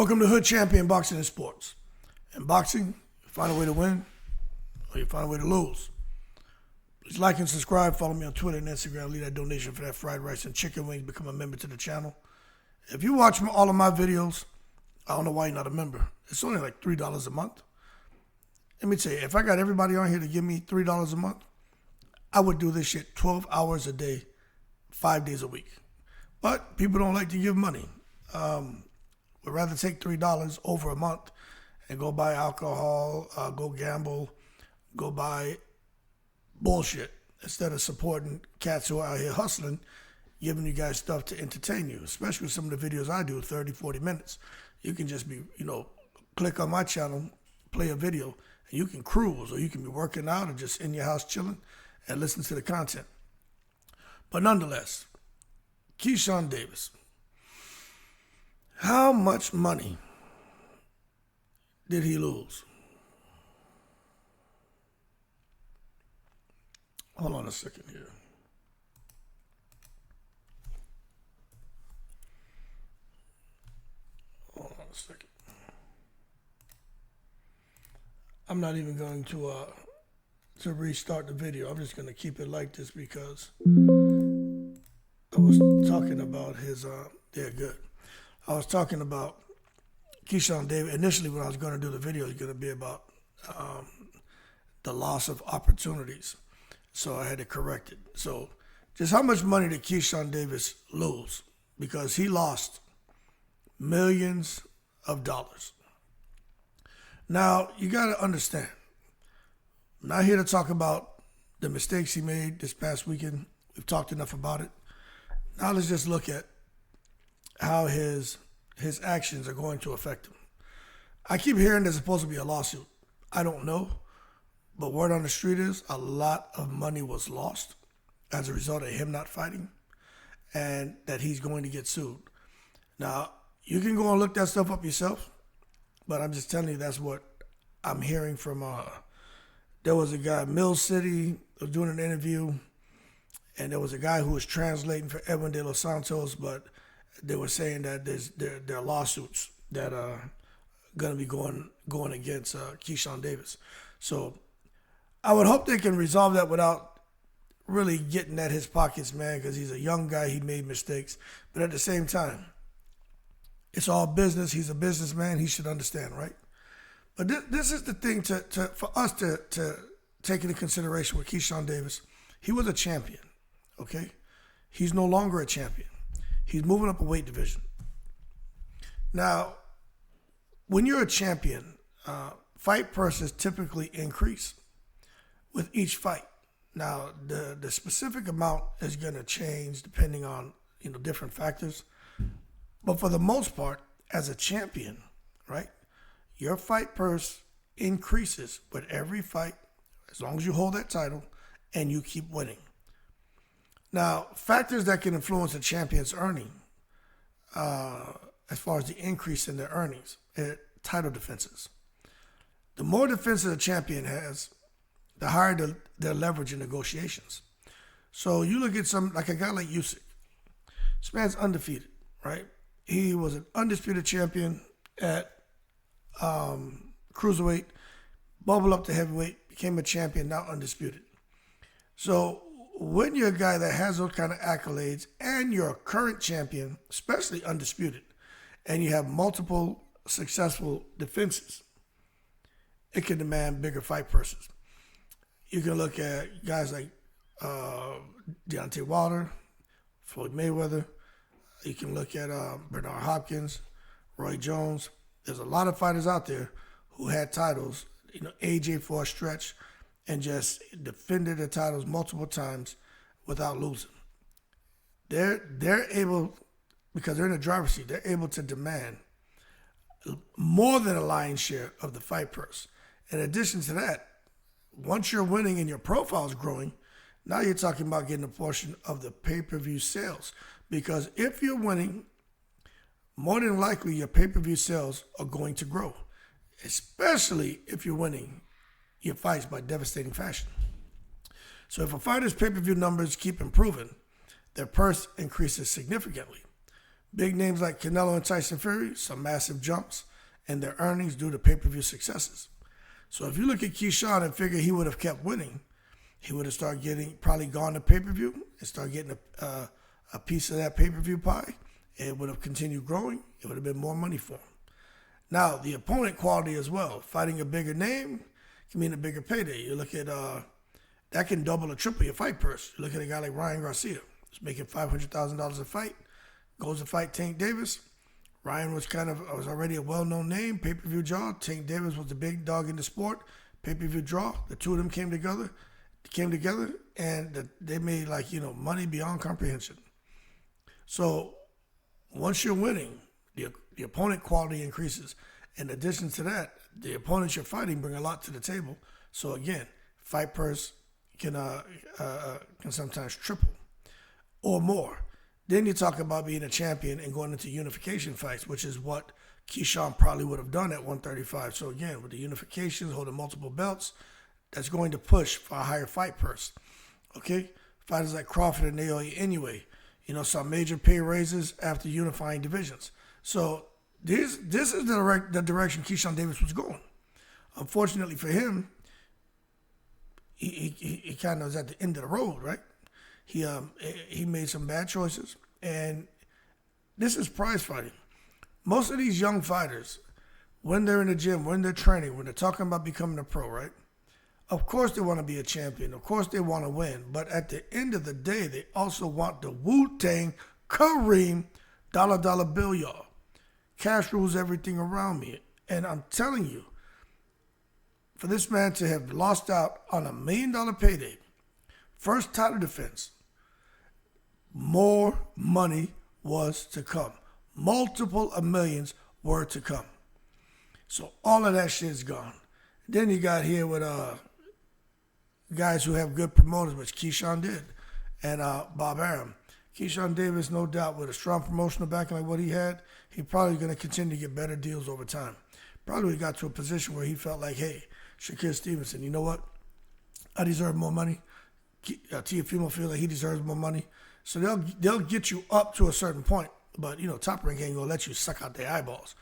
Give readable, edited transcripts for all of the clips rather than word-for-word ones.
Welcome to Hood Champion Boxing and Sports. In boxing, you find a way to win or you find a way to lose. Please like and subscribe. Follow me on Twitter and Instagram. Leave that donation for that fried rice and chicken wings. Become a member to the channel. If you watch all of my videos, I don't know why you're not a member. It's only like $3 a month. Let me tell you, if I got everybody on here to give me $3 a month, I would do this shit 12 hours a day, 5 days a week. But people don't like to give money. Would rather take $3 over a month and go buy alcohol, go gamble, go buy bullshit instead of supporting cats who are out here hustling, giving you guys stuff to entertain you, especially with some of the videos I do, 30, 40 minutes. You can just be, click on my channel, play a video, and you can cruise, or you can be working out or just in your house chilling and listen to the content. But nonetheless, Keyshawn Davis. How much money did he lose? Hold on a second here. Hold on a second. I'm not even going to restart the video. I'm just going to keep it like this because I was talking about his, good. I was talking about Keyshawn Davis. Initially, when I was going to do the video, it was going to be about the loss of opportunities. So I had to correct it. So just how much money did Keyshawn Davis lose? Because he lost millions of dollars. Now, you got to understand, I'm not here to talk about the mistakes he made this past weekend. We've talked enough about it. Now let's just look at how his actions are going to affect him. I keep hearing there's supposed to be a lawsuit. I don't know, but word on the street is a lot of money was lost as a result of him not fighting, and that he's going to get sued. Now, you can go and look that stuff up yourself, but I'm just telling you that's what I'm hearing from, there was a guy, Mill City, was doing an interview, and there was a guy who was translating for Edwin De Los Santos, but they were saying that there are lawsuits that are going to be going against Keyshawn Davis. So I would hope they can resolve that without really getting at his pockets, man, because he's a young guy. He made mistakes. But at the same time, it's all business. He's a businessman. He should understand, right? But this is the thing for us to take into consideration with Keyshawn Davis. He was a champion, okay? He's no longer a champion. He's moving up a weight division. Now, when you're a champion, fight purses typically increase with each fight. Now, the specific amount is going to change depending on different factors. But for the most part, as a champion, right, your fight purse increases with every fight as long as you hold that title and you keep winning. Now, factors that can influence a champion's earning, as far as the increase in their earnings, title defenses. The more defenses a champion has, the higher their leverage in negotiations. So you look at like a guy like Usyk. This man's undefeated, right? He was an undisputed champion at cruiserweight, bubbled up to heavyweight, became a champion, now undisputed. So when you're a guy that has those kind of accolades and you're a current champion, especially undisputed, and you have multiple successful defenses, it can demand bigger fight purses. You can look at guys like Deontay Wilder, Floyd Mayweather. You can look at Bernard Hopkins, Roy Jones. There's a lot of fighters out there who had titles, AJ for a stretch, and just defended their titles multiple times without losing. They're able, because they're in the driver's seat, they're able to demand more than a lion's share of the fight purse. In addition to that, once you're winning and your profile is growing, now you're talking about getting a portion of the pay-per-view sales. Because if you're winning, more than likely your pay-per-view sales are going to grow, especially if you're winning your fights by devastating fashion. So if a fighter's pay-per-view numbers keep improving, their purse increases significantly. Big names like Canelo and Tyson Fury, some massive jumps in their earnings due to pay-per-view successes. So if you look at Keyshawn and figure he would have kept winning, he would have started getting, probably gone to pay-per-view and started getting a piece of that pay-per-view pie. It would have continued growing. It would have been more money for him. Now, the opponent quality as well. Fighting a bigger name can mean a bigger payday. You look at, that can double or triple your fight purse. You look at a guy like Ryan Garcia, who's making $500,000 a fight, goes to fight Tank Davis. Ryan was already a well-known name, pay-per-view draw. Tank Davis was the big dog in the sport, pay-per-view draw. The two of them came together, and they made money beyond comprehension. So once you're winning, the opponent quality increases. In addition to that, the opponents you're fighting bring a lot to the table. So again, fight purse can sometimes triple or more. Then you talk about being a champion and going into unification fights, which is what Keyshawn probably would have done at 135. So again, with the unifications, holding multiple belts, that's going to push for a higher fight purse. Okay? Fighters like Crawford and Naoya anyway, saw major pay raises after unifying divisions. So this is the direction Keyshawn Davis was going. Unfortunately for him, he kind of was at the end of the road, right? He made some bad choices, and this is prize fighting. Most of these young fighters, when they're in the gym, when they're training, when they're talking about becoming a pro, right? Of course they want to be a champion. Of course they want to win. But at the end of the day, they also want the Wu-Tang, Kareem, dollar bill, y'all. Cash rules everything around me. And I'm telling you, for this man to have lost out on $1 million payday, first title defense, more money was to come. Multiple of millions were to come. So all of that shit's gone. Then you got here with guys who have good promoters, which Keyshawn did, and Bob Arum. Keyshawn Davis, no doubt, with a strong promotional backing like what he had, he probably going to continue to get better deals over time. Probably got to a position where he felt like, hey, Shakur Stevenson, you know what? I deserve more money. Teofimo feels like he deserves more money. So they'll get you up to a certain point. But, Top Rank ain't going to let you suck out their eyeballs.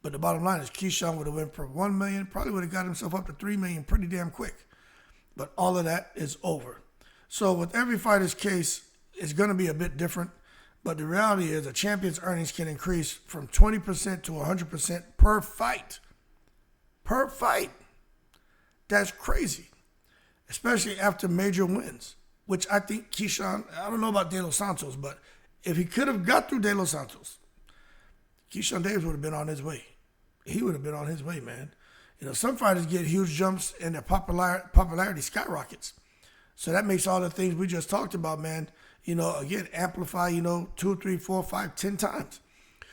But the bottom line is Keyshawn would have went for $1 million, probably would have got himself up to $3 million pretty damn quick. But all of that is over. So with every fighter's case, it's going to be a bit different. But the reality is a champion's earnings can increase from 20% to 100% per fight. Per fight. That's crazy. Especially after major wins, which I think Keyshawn, I don't know about De Los Santos, but if he could have got through De Los Santos, Keyshawn Davis would have been on his way. He would have been on his way, man. Some fighters get huge jumps and their popularity skyrockets. So that makes all the things we just talked about, man, again, amplify, 2, 3, 4, 5, 10 times.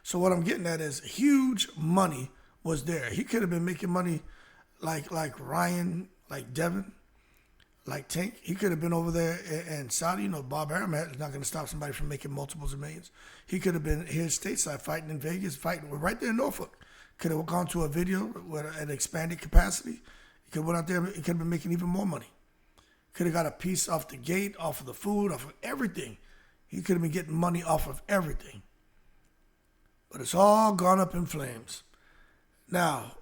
So what I'm getting at is huge money was there. He could have been making money like Ryan, like Devin, like Tank. He could have been over there in Saudi. Bob Arum is not going to stop somebody from making multiples of millions. He could have been here stateside fighting in Vegas, fighting right there in Norfolk. Could have gone to a video with an expanded capacity. He could have went out there. He could have been making even more money. Could have got a piece off the gate, off of the food, off of everything. He could have been getting money off of everything. But it's all gone up in flames. Now,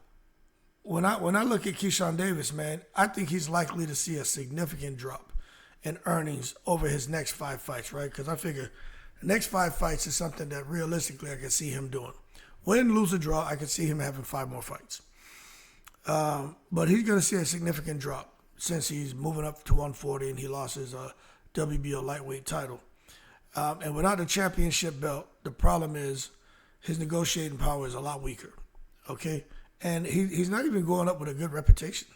when I look at Keyshawn Davis, man, I think he's likely to see a significant drop in earnings over his next 5 fights, right? Because I figure the next 5 fights is something that realistically I can see him doing. Win, lose, or draw, I could see him having 5 more fights. But he's going to see a significant drop since he's moving up to 140 and he lost his WBO lightweight title. And without the championship belt, the problem is his negotiating power is a lot weaker, okay? And he's not even going up with a good reputation.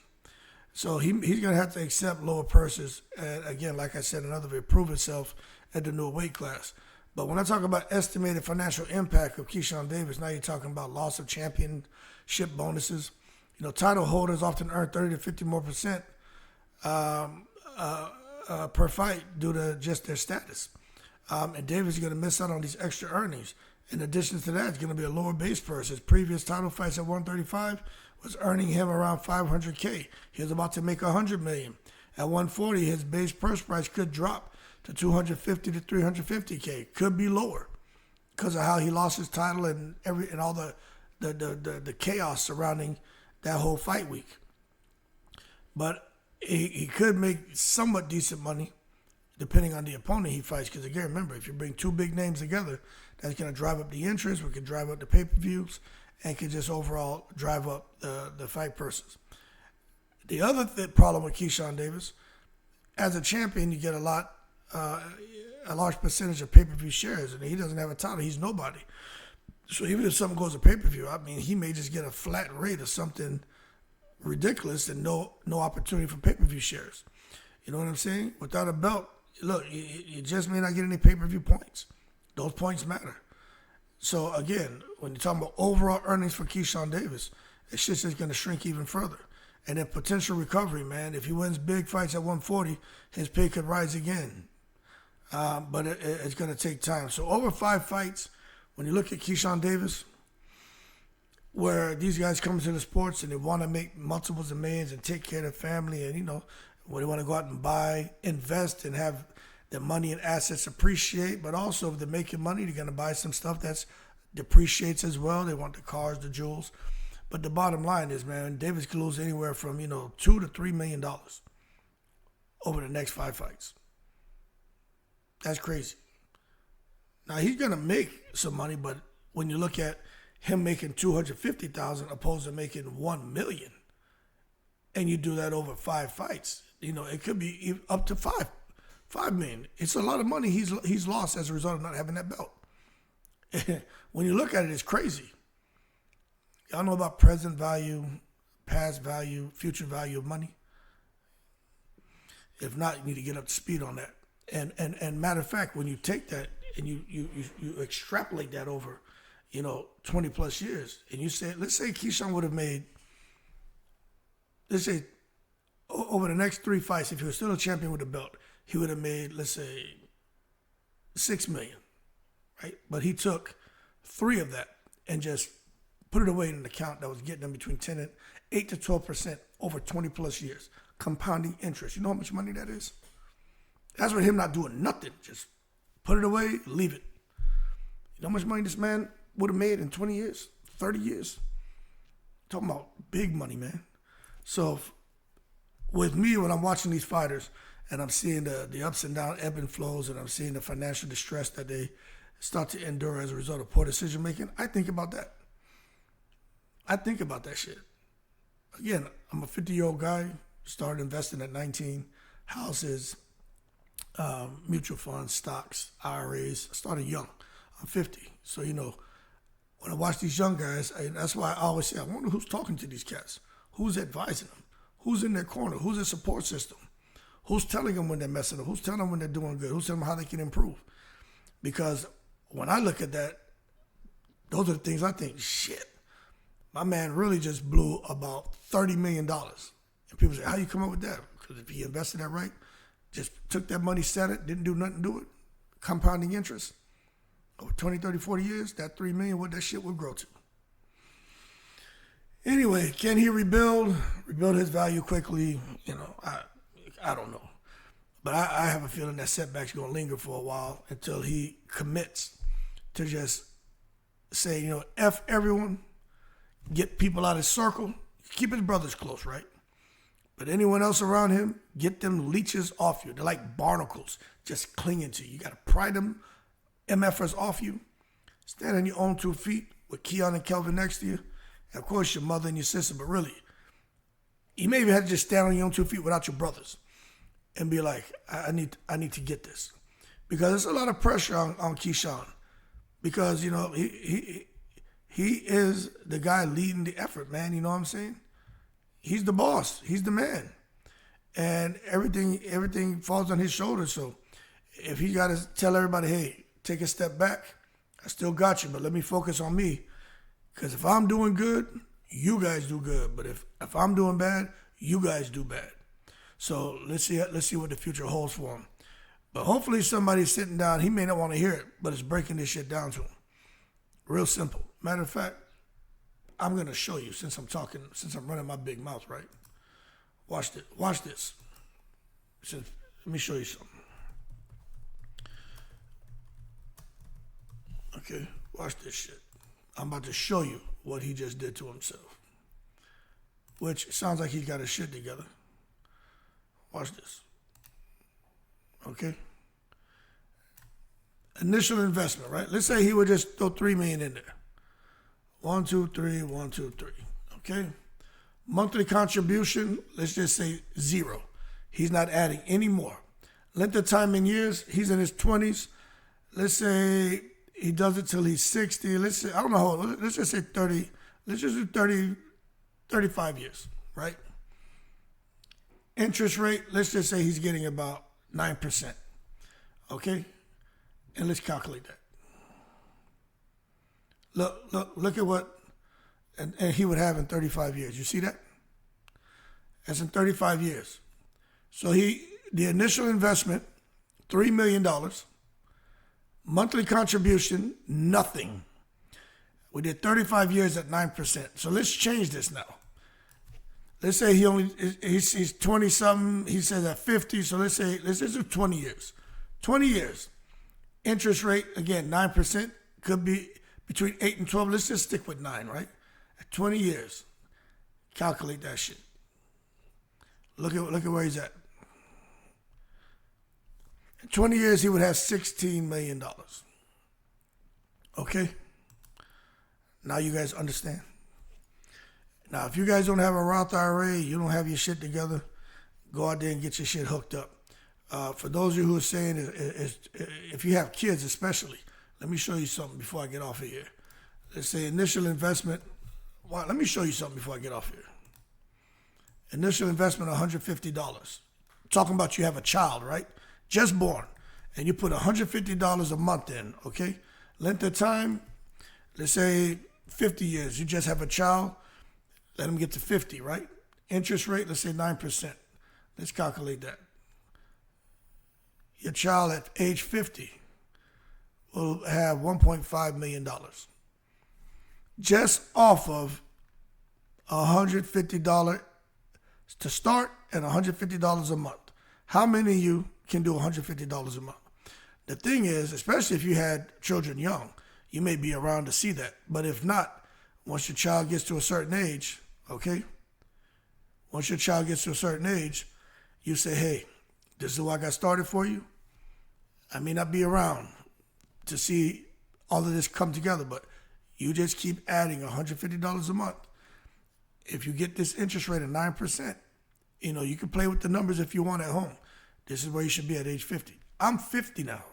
So he's going to have to accept lower purses. And again, like I said, another way, prove himself at the new weight class. But when I talk about estimated financial impact of Keyshawn Davis, now you're talking about loss of championship bonuses. Title holders often earn 30 to 50 more percent per fight due to just their status. And Davis is going to miss out on these extra earnings. In addition to that, it's going to be a lower base purse. His previous title fights at 135 was earning him around $500K. He was about to make $100 million. At 140, his base purse price could drop to $250 to $350K. Could be lower. because of how he lost his title and all the chaos surrounding that whole fight week. But he could make somewhat decent money depending on the opponent he fights. Because again, remember, if you bring two big names together, that's going to drive up the interest, we could drive up the pay-per-views, and could just overall drive up the fight purses. The other problem with Keyshawn Davis, as a champion, you get a large percentage of pay-per-view shares, and he doesn't have a title. He's nobody. So even if something goes to pay-per-view, I mean, he may just get a flat rate or something ridiculous and no opportunity for pay-per-view shares. You know what I'm saying? Without a belt, look, you just may not get any pay-per-view points. Those points matter. So again, when you're talking about overall earnings for Keyshawn Davis, it's just going to shrink even further. And then potential recovery, man. If he wins big fights at 140, his pay could rise again. But it's going to take time. So over 5 fights, when you look at Keyshawn Davis, where these guys come into the sports and they want to make multiples of millions and take care of their family, and, you know, when they want to go out and buy, invest, and have their money and assets appreciate, but also if they're making money, they're going to buy some stuff that depreciates as well. They want the cars, the jewels. But the bottom line is, man, Davis could lose anywhere from, $2 to $3 million over the next 5 fights. That's crazy. Now, he's going to make some money, but when you look at him making $250,000 opposed to making $1 million, and you do that over 5 fights, it could be up to $5 million. It's a lot of money he's lost as a result of not having that belt. When you look at it, it's crazy. Y'all know about present value, past value, future value of money? If not, you need to get up to speed on that. And matter of fact, when you take that and you extrapolate that over, 20 plus years, and you say, let's say Keyshawn would have made, let's say over the next 3 fights, if he was still a champion with a belt, he would have made, let's say, $6 million, right? But he took 3 of that and just put it away in an account that was getting them between 8 to 12% over 20 plus years, compounding interest. You know how much money that is? That's with him not doing nothing. Just put it away, leave it. You know how much money this man would have made in 20 years, 30 years? Talking about big money, man. So with me, when I'm watching these fighters and I'm seeing the ups and downs, ebb and flows, and I'm seeing the financial distress that they start to endure as a result of poor decision making, I think about that. I think about that shit. Again, I'm a 50-year-old guy, started investing at 19, houses, mutual funds, stocks, IRAs. I started young. I'm 50. So, when I watch these young guys, that's why I always say, I wonder who's talking to these cats. Who's advising them? Who's in their corner? Who's their support system? Who's telling them when they're messing up? Who's telling them when they're doing good? Who's telling them how they can improve? Because when I look at that, those are the things I think, shit, my man really just blew about $30 million. And people say, how you come up with that? Because if he invested that right, just took that money, set it, didn't do nothing to it, compounding interest, over 20, 30, 40 years, that $3 million, what that shit would grow to. Anyway, can he rebuild his value quickly? I don't know. But I have a feeling that setback's going to linger for a while until he commits to just say, F everyone, get people out of his circle, keep his brothers close, right? But anyone else around him, get them leeches off you. They're like barnacles just clinging to you. You got to pry them MFers off you. Stand on your own 2 feet with Keon and Kelvin next to you. And of course, your mother and your sister, but really, you may even have to just stand on your own 2 feet without your brothers and be like, I need to get this. Because there's a lot of pressure on Keyshawn. Because, he is the guy leading the effort, man. You know what I'm saying? He's the boss. He's the man. And everything falls on his shoulders. So if he got to tell everybody, hey, take a step back, I still got you, but let me focus on me. Because if I'm doing good, you guys do good. But if I'm doing bad, you guys do bad. So let's see what the future holds for him. But hopefully somebody's sitting down. He may not want to hear it, but it's breaking this shit down to him. Real simple. Matter of fact, I'm going to show you since I'm running my big mouth, right? Watch this. Let me show you something. Okay, watch this shit. I'm about to show you what he just did to himself. Which sounds like he's got his shit together. Watch this. Okay. Initial investment, right? Let's say he would just throw $3 million in there. 1, 2, 3, 1, 2, 3. Okay. Monthly contribution, let's just say 0. He's not adding any more. Length of time in years, he's in his 20s. Let's say he does it till he's 60. Let's say, I don't know how old, let's just say 30. Let's just do 30, 35 years, right? Interest rate, let's just say he's getting about 9%. Okay? And let's calculate that. Look at what and he would have in 35 years. You see that? That's in 35 years. So the initial investment, $3 million. Monthly contribution, nothing. We did 35 years at 9%. So let's change this now. Let's say he's 20 something. He says at 50. So let's just do 20 years. 20 years. Interest rate, again, 9%. Could be between 8 and 12. Let's just stick with 9, right? At 20 years. Calculate that shit. Look at where he's at. In 20 years, he would have $16 million. Okay? Now you guys understand. Now, if you guys don't have a Roth IRA, you don't have your shit together, go out there and get your shit hooked up. For those of you who are saying, if you have kids especially, let me show you something before I get off of here. Let's say initial investment. Well, let me show you something before I get off here. Initial investment, $150. Talking about you have a child, right? Just born. And you put $150 a month in, okay? Length of time, let's say 50 years. You just have a child. Let them get to 50, right? Interest rate, let's say 9%. Let's calculate that. Your child at age 50 will have $1.5 million. Just off of $150 to start and $150 a month. How many of you can do $150 a month? The thing is, especially if you had children young, you may be around to see that. But if not, once your child gets to a certain age, okay? Once your child gets to a certain age, you say, hey, this is what I got started for you. I may not be around to see all of this come together, but you just keep adding $150 a month. If you get this interest rate of 9%, you can play with the numbers if you want at home. This is where you should be at age 50. I'm 50 now.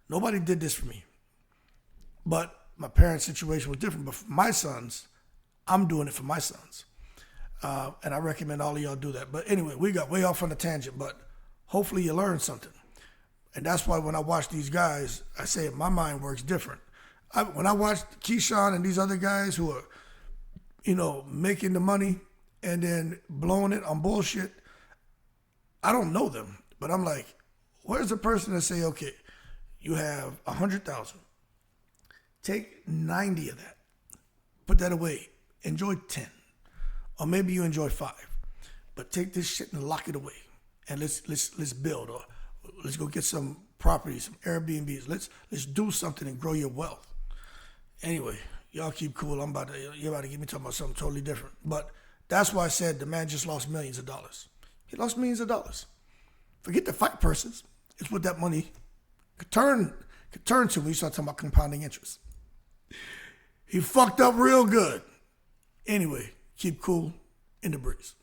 Nobody did this for me. But my parents' situation was different. But for my sons, I'm doing it for my sons. And I recommend all of y'all do that. But anyway, we got way off on a tangent, but hopefully you learned something. And that's why when I watch these guys, I say my mind works different. When I watch Keyshawn and these other guys who are, making the money and then blowing it on bullshit, I don't know them. But I'm like, where's the person that say, okay, you have 100,000. Take 90 of that. Put that away. Enjoy 10. Or maybe you enjoy 5. But take this shit and lock it away. And let's build, or let's go get some properties, some Airbnbs. Let's do something and grow your wealth. Anyway, y'all keep cool. You're about to get me talking about something totally different. But that's why I said the man just lost millions of dollars. He lost millions of dollars. Forget the fight persons. It's what that money could turn to when you start talking about compounding interest. He fucked up real good. Anyway, keep cool in the breeze.